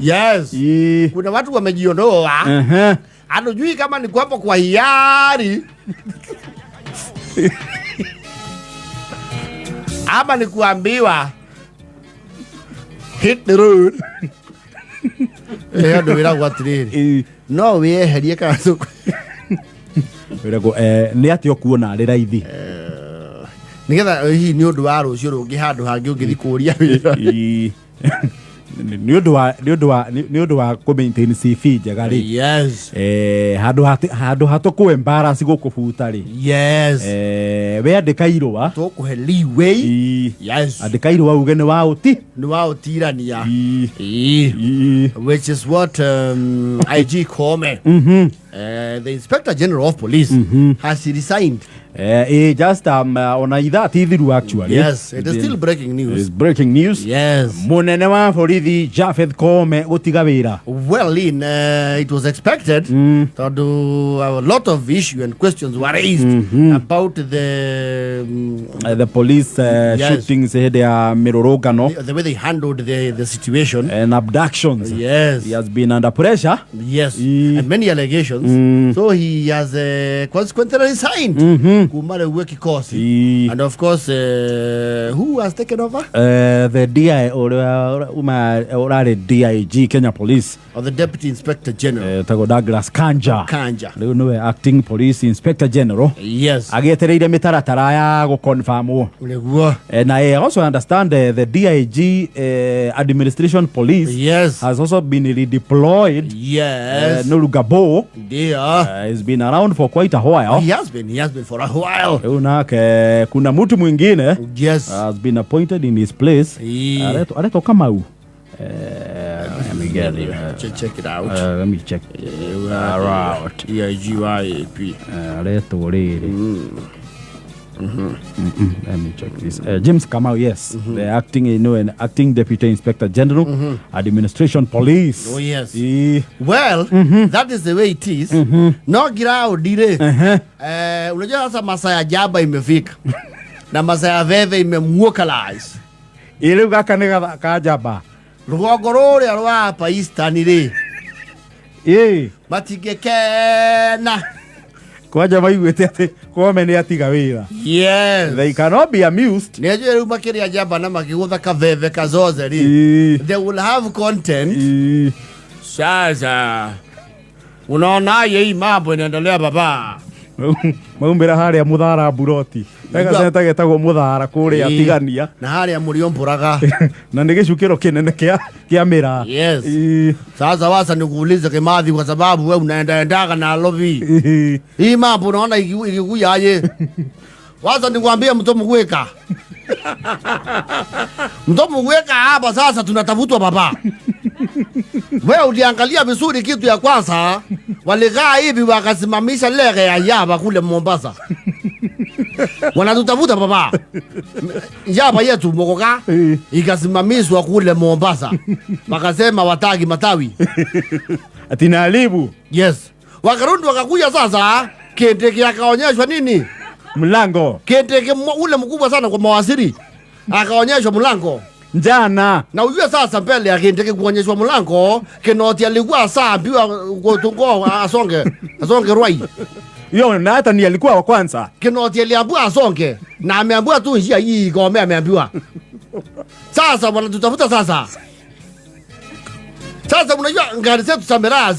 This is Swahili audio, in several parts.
Yes. Kuna watu wamejiondoa. Anajui kama ni kwapo kwa hiari. Ama ni kuambiwa hit the road. Ndo wira gwatiriri. No weherie kaso. Wirago ni ati okuona ari raithi. Nigetha hihi ni undu wa rucio rungi handu hangi ungithi kuria wira. Ni undu wa ku maintain CV njega ri. Yes. Handu hatu ku embarrass gukubuta ri. Yes. We andika irwa tukuhe leeway. Yes. Andika irwa uge ni wa utirania. Which is what IG Kome, the Inspector General of Police, has resigned. Just on either thiru actually. Yes, it is still breaking news. It's breaking news. Yes. Munene wa borithi Japheth Kome gutiga wira. Well, it was expected that a lot of issues and questions were raised about the police shootings ahead ya mirorogano, the way they handled the situation and abductions. Yes. He has been under pressure. Yes. And many allegations. So he has consequently resigned. And of course, who has taken over? The DI or DIG Kenya Police, or the Deputy Inspector General, Tago Douglas Kanja. You know, acting Police Inspector General. Yes. Agetereire mitaratara ya go confirm. And I also understand the DIG Administration Police, yes, has also been redeployed. Yes. Nolugabo. Yeah. He's been around for quite a while. He has been for a while. Kuna mtu mwingine, yes, has been appointed in his place. Areto Kamau. Let me get it. Check it out. Let me check. Right. EIGYAP. Areto Riri. Let me check this. James Kamau, yes, the acting Deputy Inspector General, Administration Police. Oh yes. Well, that is the way it is. No girao dire. Unajua sasa masaa ya jaba imefika. Na masaa ya veve imemwokalize. Ile gakane ka jaba. Rugongo rũrĩa rwa apa Eastern ri. Matigekena. Kwaja maiguite ati Kome ni atiga wira. Yes. They cannot be amused. Nĩjue rĩu makĩria jamba na makĩgũtha kaveve kazoze ri. They will have content. Sasa unaona hii mambo inaendelea baba. Maumbira haria muthara buroti. Ega seta getagwo muthara kuria atigania. Na haria muri ompuraga. Na ni gicukiro kinene kia mira. Yes. Sasa wasa nikuulize Kimathi kwa sababu wewe unaendaga na lobby. Hii mambo unaona ikikuja aje? Wasa nikwambie mtu mgweka. Mtu mgweka hapa sasa tunatafutwa baba. Wewe uliangalia vizuri kitu ya kwanza, walikaa hivi wakasimamisha lege ya Yaba kule Mombasa. Wanatutafuta baba. Yaba yetu mokoka ikasimamishwa kule Mombasa. Wakasema watagi matawi. Atina alibu. Yes. Wakarudi wakakuja sasa, Kindiki akaonyeshwa nini? Mlango. Kindiki ule mkubwa sana kwa mawaziri. Akaonyeshwa mlango. Njana. Na ujue sasa mbele ya Kindiki kuonyeshwa mlango, Kinoti alikuwa saa ambiwa kutungo asonge rwai. Yo na hata ni alikuwa wa kwanza. Kinoti aliambiwa asonge na ameambiwa tu njia hii Kome ameambiwa. Sasa wanatutafuta sasa. Sasa unajua ngari zetu za miraa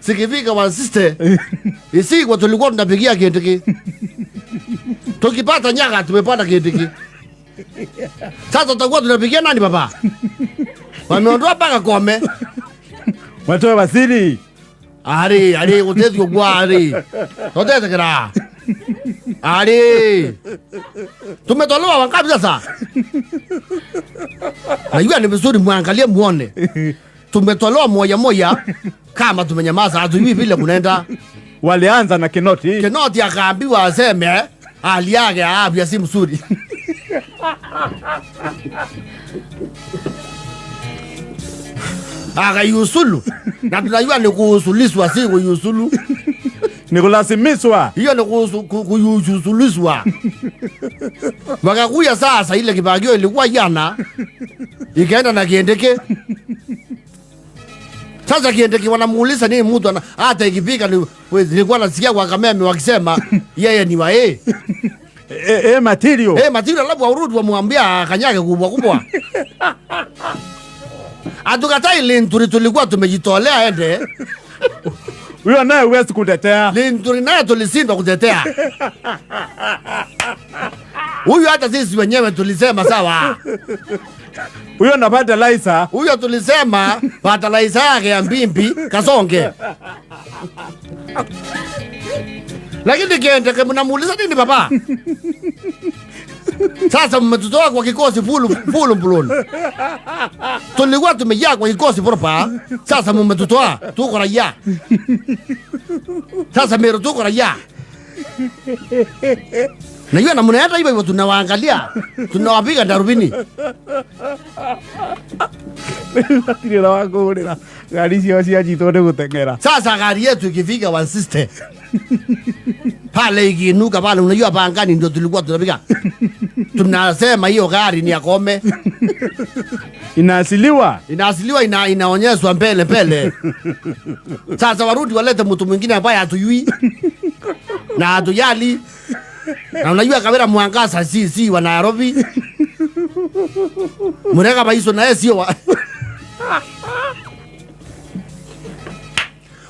sikifika wa siste. Isi kwa tulikuwa tunapigia Kindiki. Tukipata nyaka tumepata Kindiki. Sasa tutakuwa tunapigia nani baba? Wameondoa paka Kome. Watoe wasiri. Ari utezi kwa ari. Totete kira. Ari. Tumetolewa wangapi sasa? Najua ni vizuri muangalie muone. Tumetolewa moja kama tumenyamaza hatujui vile kunaenda. Walianza na Kinoti. Kinoti akaambiwa aseme hali yake afya si mzuri. Akayusulu. Na tunajua ni kuusuliswa si kuyusulu. Ni kulasimishwa. Hiyo ni kuyusuliswa. Wakakuja sasa ile kibagio ilikuwa jana. Ikaenda na Kindiki. Sasa Kindiki wanamuuliza nini mtu hata ikifika nilikuwa nasikia kwa Kameme wakisema yeye ni wa material. Material labda urudi wamwambia kanyage kubwa kubwa. Atukatai Linturi tulikuwa tumejitolea ende. Huyo naye huwezi kutetea. Linturi naye tulisindwa kutetea. Huyo hata sisi wenyewe tulisema sawa. Huyo na fertilizer. Huyo tulisema fertilizer yake ya Mbimbi Kasonge. Lakini Kindiki mnamuuliza nini baba? Sasa mmetutoa kwa kikosi fulu mbuloni. Tulikuwa tumejaa kwa kikosi propa. Sasa mmetutoa tuko raia. Sasa Meru tuko raia. Na hiyo namna hata hivyo tunawaangalia. Tunawapiga darubini. Ndio wako ndio. Gari sio jitone gutengera. Sasa gari yetu ikifika one sister. Pale ikinuka pale unajua pangani ndio tulikuwa tunapiga. Tunasema hiyo gari ni ya Kome. Inaasiliwa inaonyeshwa mbele. Sasa warudi walete mtu mwingine ambaye hatujui. Na hatujali. Na unajua kamera Mwangaza si wa Nairobi. Murega Baiso na sio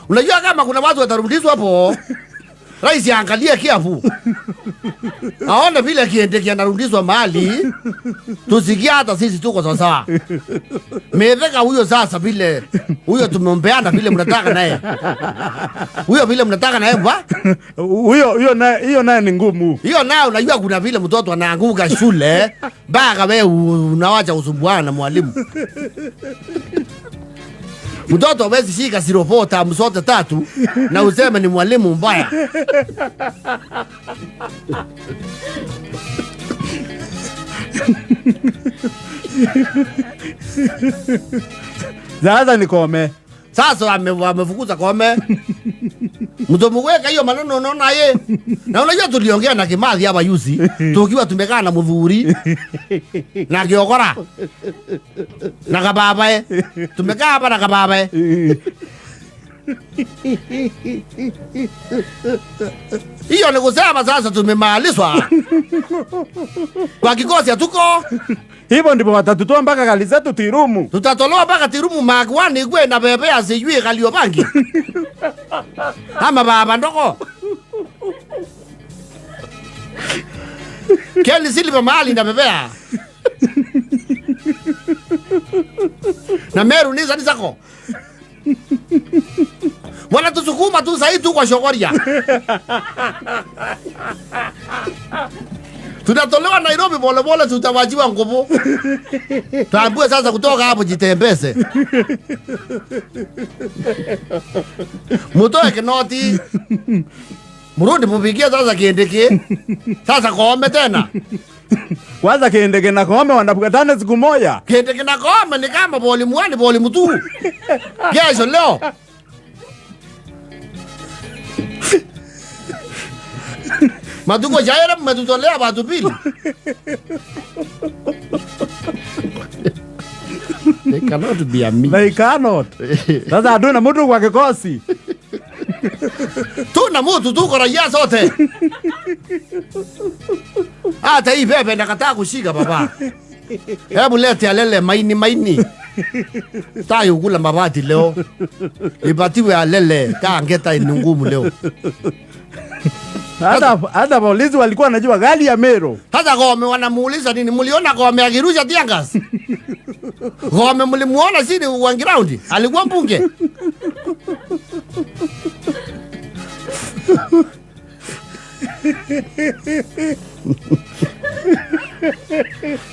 Unajua kama kuna watu watarudishwa hapo, rais aangalie Kiambu. Aone vile Kindiki anarudishwa mahali, tusikia hata sisi tuko sawa sawa. Meveka huyo sasa vile, huyo tumempeana vile mnataka naye. Huyo vile mnataka naye ba? Hiyo naye ni ngumu. Hiyo nayo unajua kuna vile mtoto anaanguka shule, baka wewe unawacha usumbuana na mwalimu. Mtoto hawezi shika 04 tamu zote 3 na useme ni mwalimu mbaya. Sasa ni Kome. Sasa amefukuza Kome. Mtu mweka hiyo maneno unaona yeye. Na unajua tuliongea na Kimathi hapa yuzi, tukiwa tumekaa na Muthuri na Giokora na Kababae. Tumekaa hapa na Kababae. Hiyo ni kusema sasa tumemalizwa. Kwa kikosi hatuko. Hivyo ndipo watatutoa mpaka gali zetu Tirumu. Tutatolewa mpaka Tirumu Magwani kwe na bebea sijui Kaliobangi. Ama baba ndoko. Keli Silva mahali na bebea. Na Meru ni zako. Wana tusukuma tu sahi tu kwa Shogoria. Tunatolewa Nairobi pole tutawajiwa nguvu. Tuambie sasa kutoka hapo jitembeze. Mutoe Kinoti. Murundi mupigie sasa Kindiki. Sasa Kome tena. Kwanza Kindiki na Kome wanapukatana siku moja. Kindiki na Kome ni kama volume 1 volume 2. Kesho leo. Matuko jaira matutolea watu pili. They cannot be a me. They cannot. Sasa aduna mtu kwa kikosi. Tuna mtu tuko raia sote. Hata hii bebe nakataa kushika baba. Hebu lete alele maini. Tayo kula mabati leo. Ibatiwe alele kaangeta inungumu leo. Hata polisi walikuwa wanajua gari ya Meru. Hata Kome wanamuuliza nini? Muliona Kome akirusha tiangas? Kome mlimuona sini on ground? Alikuwa mbunge.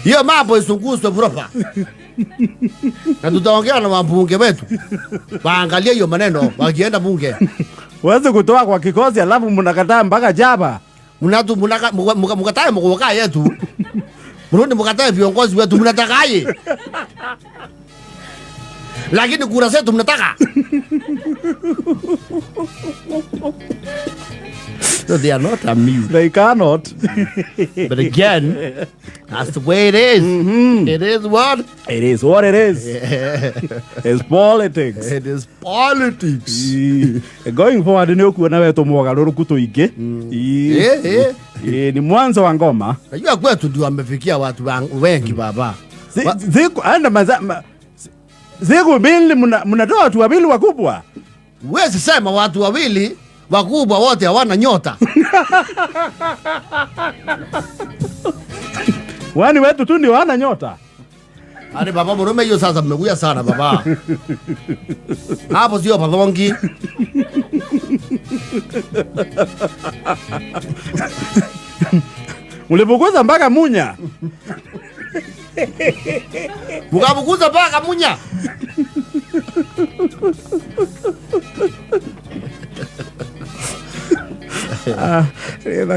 Hiyo mambo isunguzwe proper. Na tutaongea na wabunge wetu. Waangalie hiyo maneno wakienda bunge. Wazi kutoa kwa kikosi alafu mnakataa mpaka Jaba. Mukatae mkuwakaa yetu. Murundi mukatae viongozi wetu mnatakaye. Lakini kura zetu mnataka. So they are not amused. They cannot. But again, that's the way it is. It is what? It is what it is. It's politics. It is politics. Going forward ni ukuona wetu mwagarũrũku tuingi. Ni mwanzo wa ngoma. Najua kwetu ndio wamefikia watu wengi baba. Siku mbili mnatoa watu wawili wakubwa. Huwezi sema watu wawili wakubwa wote hawana nyota. Wani wetu tu ndio hawana nyota. Ani baba murume hiyo sasa mmekuja sana baba. Hapo sio pathongi. Ulipokuza mpaka Munya. Ukabukuza mpaka Munya.